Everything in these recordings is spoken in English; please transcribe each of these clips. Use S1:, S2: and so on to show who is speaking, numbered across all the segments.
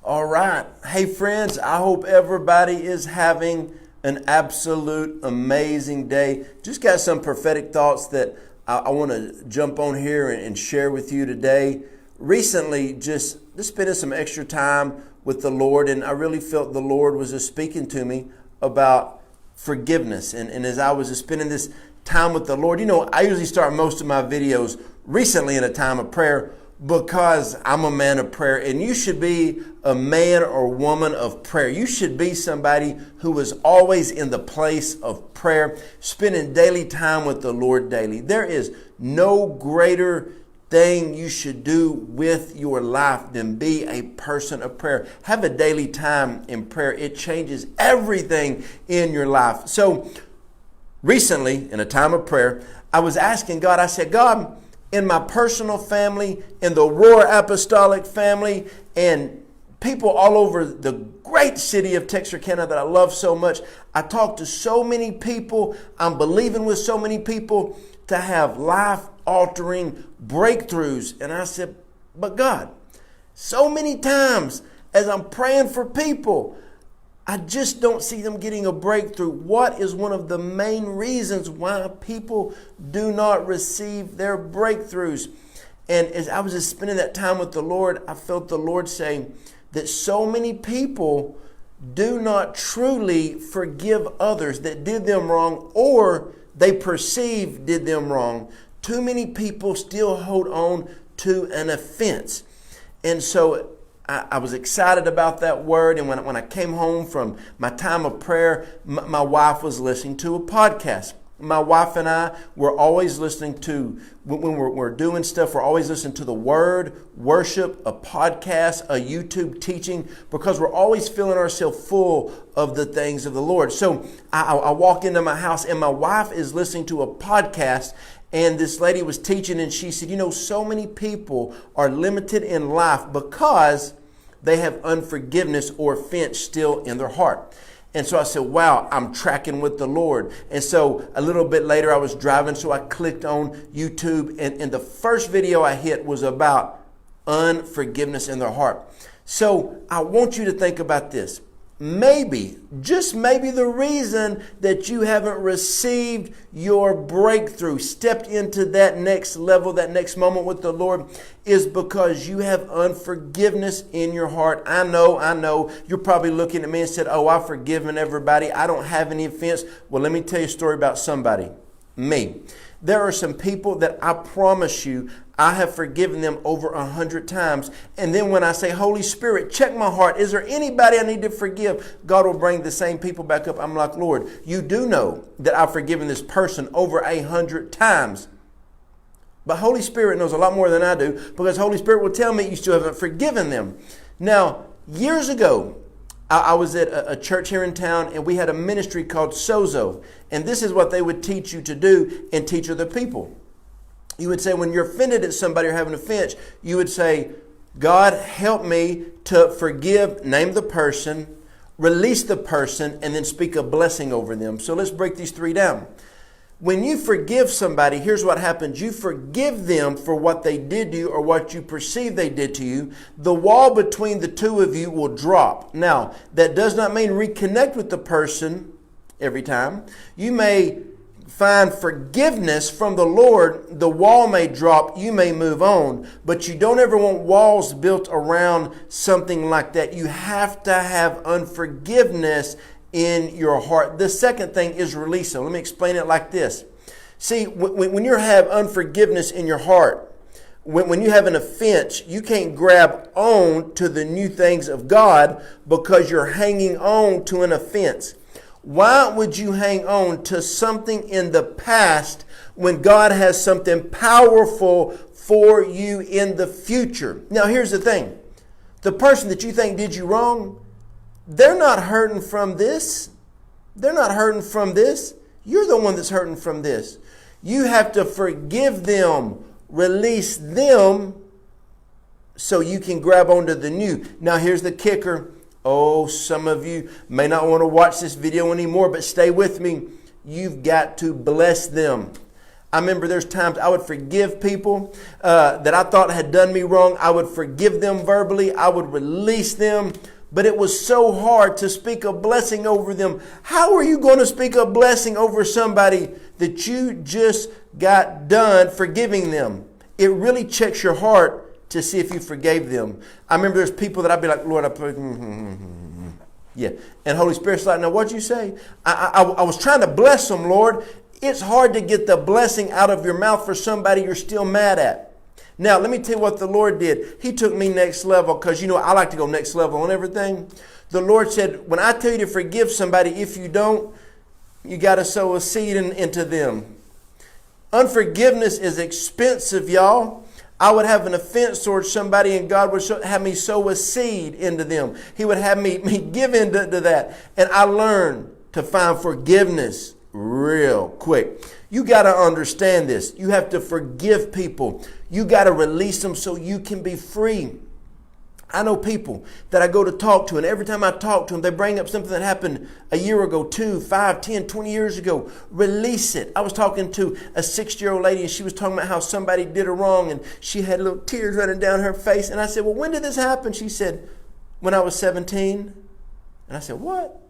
S1: All right. Hey, friends, I hope everybody is having an absolute amazing day. Just got some prophetic thoughts that I want to jump on here and share with you today. Recently, just spending some extra time with the Lord, and I really felt the Lord was just speaking to me about forgiveness. And as I was just spending this time with the Lord, I usually start most of my videos recently in a time of prayer, because I'm a man of prayer, and you should be a man or woman of prayer. You should be somebody who is always in the place of prayer, spending daily time with the Lord daily. There is no greater thing you should do with your life than be a person of prayer. Have a daily time in prayer. It changes everything in your life. So recently, in a time of prayer, I was asking God, I said, God, in my personal family, in the Roar Apostolic family, and people all over the great city of Texarkana that I love so much, I talk to so many people. I'm believing with so many people to have life-altering breakthroughs. And I said, but God, so many times as I'm praying for people, I just don't see them getting a breakthrough. What is one of the main reasons why people do not receive their breakthroughs? And as I was just spending that time with the Lord, I felt the Lord saying that so many people do not truly forgive others that did them wrong, or they perceive did them wrong. Too many people still hold on to an offense. And so I was excited about that word. And when I came home from my time of prayer, my wife was listening to a podcast. My wife and I were always listening to, when we're doing stuff, we're always listening to the word, worship, a podcast, a YouTube teaching, because we're always feeling ourselves full of the things of the Lord. So I walk into my house and my wife is listening to a podcast, and this lady was teaching, and she said, so many people are limited in life because they have unforgiveness or offense still in their heart. And so I said, wow, I'm tracking with the Lord. And so a little bit later I was driving, so I clicked on YouTube, and the first video I hit was about unforgiveness in their heart. So I want you to think about this. Maybe, just maybe, the reason that you haven't received your breakthrough, stepped into that next level, that next moment with the Lord, is because you have unforgiveness in your heart. I know. You're probably looking at me and said, oh, I've forgiven everybody. I don't have any offense. Well, let me tell you a story about somebody. Me. There are some people that I promise you I have forgiven them over 100 times. And then when I say, Holy Spirit, check my heart. Is there anybody I need to forgive? God will bring the same people back up. I'm like, Lord, you do know that I've forgiven this person over 100 times. But Holy Spirit knows a lot more than I do, because Holy Spirit will tell me you still haven't forgiven them. Now, years ago, I was at a church here in town, and we had a ministry called Sozo. And this is what they would teach you to do and teach other people. You would say, when you're offended at somebody or having an offense, you would say, God, help me to forgive, name the person, release the person, and then speak a blessing over them. So let's break these three down. When you forgive somebody, here's what happens. You forgive them for what they did to you or what you perceive they did to you. The wall between the two of you will drop. Now, that does not mean reconnect with the person every time. You may find forgiveness from the Lord. The wall may drop. You may move on. But you don't ever want walls built around something like that. You have to have unforgiveness in your heart. The second thing is release. Let me explain it like this. See, when you have unforgiveness in your heart, when you have an offense, you can't grab on to the new things of God because you're hanging on to an offense. Why would you hang on to something in the past when God has something powerful for you in the future? Now, here's the thing. The person that you think did you wrong, they're not hurting from this. They're not hurting from this. You're the one that's hurting from this. You have to forgive them, release them, so you can grab onto the new. Now, here's the kicker. Oh, some of you may not want to watch this video anymore, but stay with me. You've got to bless them. I remember there's times I would forgive people that I thought had done me wrong. I would forgive them verbally. I would release them. But it was so hard to speak a blessing over them. How are you going to speak a blessing over somebody that you just got done forgiving them? It really checks your heart to see if you forgave them. I remember there's people that I'd be like, Lord, I pray. Yeah. And Holy Spirit's like, now what'd you say? I was trying to bless them, Lord. It's hard to get the blessing out of your mouth for somebody you're still mad at. Now, let me tell you what the Lord did. He took me next level because, I like to go next level on everything. The Lord said, when I tell you to forgive somebody, if you don't, you got to sow a seed into them. Unforgiveness is expensive, y'all. I would have an offense towards somebody and God would have me sow a seed into them. He would have me give into that. And I learned to find forgiveness real quick. You got to understand this. You have to forgive people. You got to release them so you can be free. I know people that I go to talk to, and every time I talk to them, they bring up something that happened a year ago, 2, 5, 10, 20 years ago. Release it. I was talking to a 60-year-old lady, and she was talking about how somebody did her wrong, and she had little tears running down her face. And I said, well, when did this happen? She said, when I was 17. And I said, what?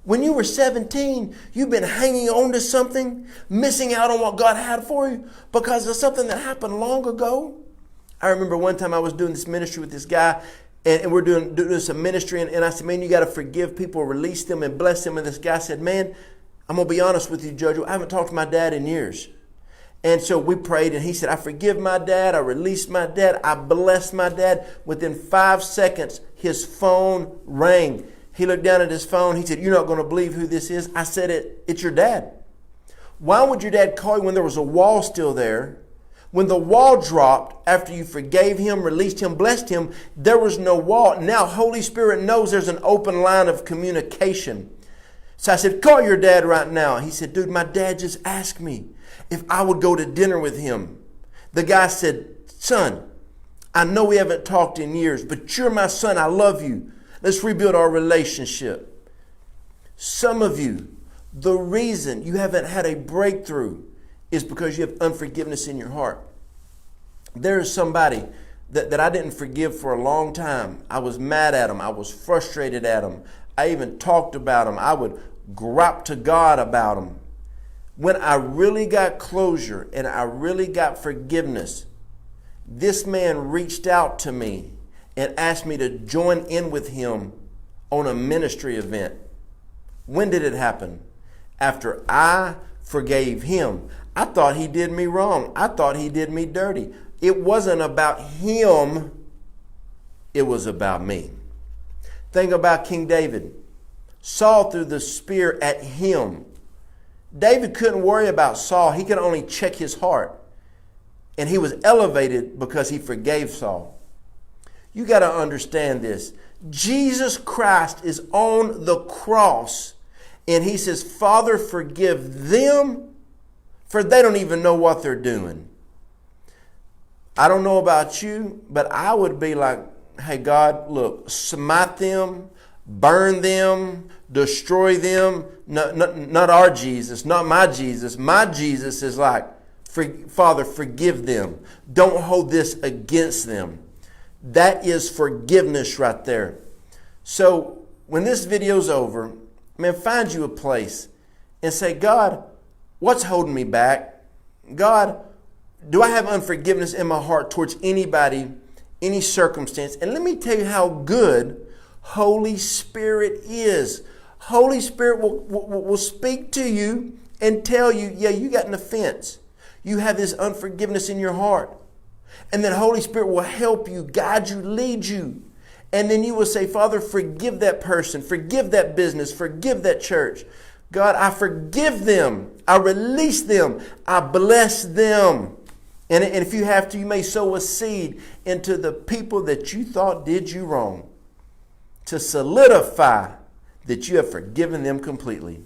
S1: When you were 17, you've been hanging on to something, missing out on what God had for you because of something that happened long ago? I remember one time I was doing this ministry with this guy, and we're doing some ministry, and I said, man, you got to forgive people, release them, and bless them. And this guy said, man, I'm going to be honest with you, Judge. I haven't talked to my dad in years. And so we prayed, and he said, I forgive my dad. I release my dad. I bless my dad. Within 5 seconds, his phone rang. He looked down at his phone. He said, you're not going to believe who this is. I said, it's your dad. Why would your dad call you when there was a wall still there? When the wall dropped, after you forgave him, released him, blessed him, there was no wall. Now, Holy Spirit knows there's an open line of communication. So I said, call your dad right now. He said, dude, my dad just asked me if I would go to dinner with him. The guy said, son, I know we haven't talked in years, but you're my son. I love you. Let's rebuild our relationship. Some of you, the reason you haven't had a breakthrough is because you have unforgiveness in your heart. There is somebody that I didn't forgive for a long time. I was mad at him. I was frustrated at him. I even talked about him. I would gripe to God about him. When I really got closure and I really got forgiveness, this man reached out to me and asked me to join in with him on a ministry event. When did it happen? After I forgave him. I thought he did me wrong. I thought he did me dirty. It wasn't about him. It was about me. Think about King David. Saul threw the spear at him. David couldn't worry about Saul. He could only check his heart. And he was elevated because he forgave Saul. You got to understand this. Jesus Christ is on the cross. And he says, Father, forgive them, for they don't even know what they're doing. I don't know about you, but I would be like, hey, God, look, smite them, burn them, destroy them. Not our Jesus, not my Jesus. My Jesus is like, Father, forgive them. Don't hold this against them. That is forgiveness right there. So when this video's over, man, find you a place and say, God, what's holding me back? God, do I have unforgiveness in my heart towards anybody, any circumstance? And let me tell you how good Holy Spirit is. Holy Spirit will speak to you and tell you, yeah, you got an offense. You have this unforgiveness in your heart. And then Holy Spirit will help you, guide you, lead you. And then you will say, Father, forgive that person, forgive that business, forgive that church. God, I forgive them. I release them. I bless them. And if you have to, you may sow a seed into the people that you thought did you wrong to solidify that you have forgiven them completely.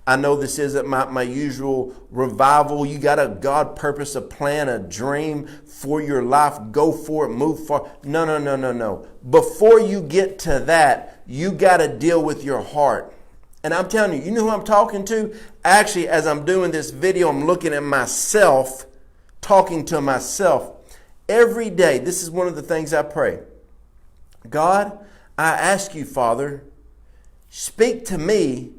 S1: I know this isn't my usual revival. You got a God purpose, a plan, a dream for your life. Go for it, move forward. No. Before you get to that, you got to deal with your heart. And I'm telling you, you know who I'm talking to? Actually, as I'm doing this video, I'm looking at myself, talking to myself. Every day, this is one of the things I pray. God, I ask you, Father, speak to me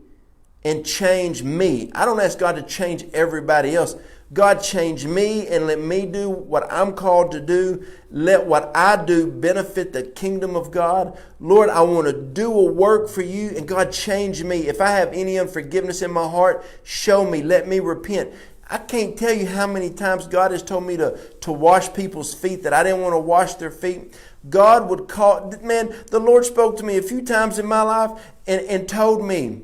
S1: and change me. I don't ask God to change everybody else. God, change me and let me do what I'm called to do. Let what I do benefit the kingdom of God. Lord, I want to do a work for you, and God, change me. If I have any unforgiveness in my heart, show me. Let me repent. I can't tell you how many times God has told me to wash people's feet that I didn't want to wash their feet. God would call, man, the Lord spoke to me a few times in my life and told me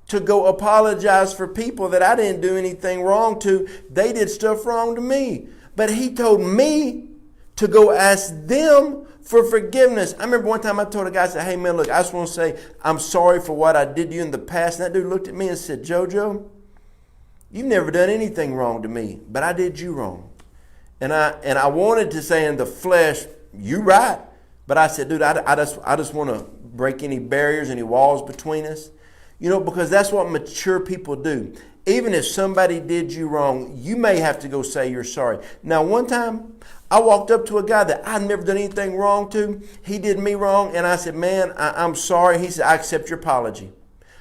S1: to go apologize for people that I didn't do anything wrong to. They did stuff wrong to me. But he told me to go ask them for forgiveness. I remember one time I told a guy, I said, hey man, look, I just want to say I'm sorry for what I did to you in the past. And that dude looked at me and said, JoJo, you've never done anything wrong to me, but I did you wrong. And I wanted to say in the flesh, you right. But I said, dude, I just want to break any barriers, any walls between us. You know, because that's what mature people do. Even if somebody did you wrong, you may have to go say you're sorry. Now, one time, I walked up to a guy that I'd never done anything wrong to. He did me wrong, and I said, man, I'm sorry. He said, I accept your apology.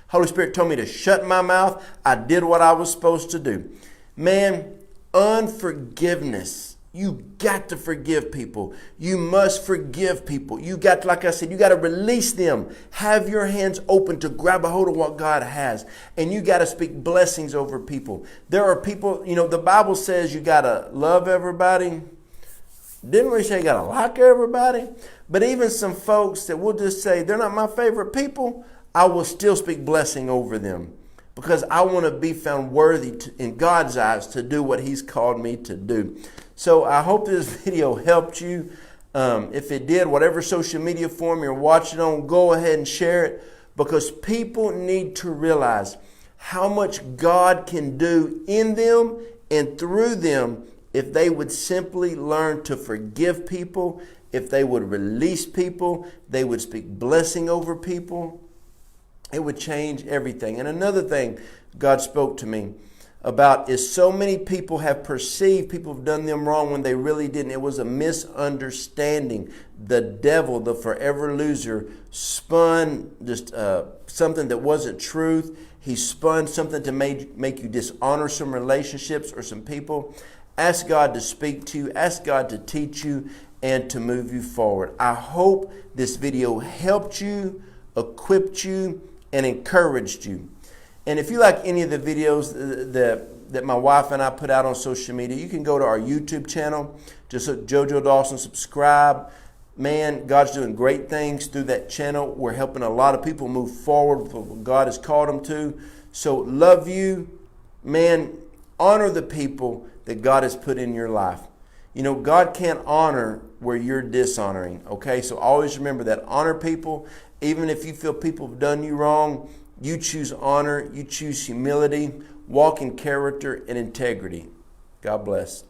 S1: Holy Spirit told me to shut my mouth. I did what I was supposed to do. Man, unforgiveness. You got to forgive people. You must forgive people. You got to, like I said, you got to release them. Have your hands open to grab a hold of what God has. And you got to speak blessings over people. There are people, you know, the Bible says you got to love everybody. Didn't really say you got to like everybody. But even some folks that will just say, they're not my favorite people, I will still speak blessing over them. Because I want to be found worthy in God's eyes to do what He's called me to do. So I hope this video helped you. If it did, whatever social media form you're watching on, go ahead and share it. Because people need to realize how much God can do in them and through them if they would simply learn to forgive people, if they would release people, they would speak blessing over people. It would change everything. And another thing God spoke to me about is so many people have perceived people have done them wrong when they really didn't. It was a misunderstanding. The devil, the forever loser, spun just something that wasn't truth. He spun something to make you dishonor some relationships or some people. Ask God to speak to you. Ask God to teach you and to move you forward. I hope this video helped you, equipped you, and encouraged you. And if you like any of the videos that my wife and I put out on social media, you can go to our YouTube channel. Just look JoJo Dawson, subscribe. Man, God's doing great things through that channel. We're helping a lot of people move forward with what God has called them to. So love you. Man, honor the people that God has put in your life. You know, God can't honor where you're dishonoring, okay? So always remember that. Honor people. Even if you feel people have done you wrong, you choose honor, you choose humility, walk in character and integrity. God bless.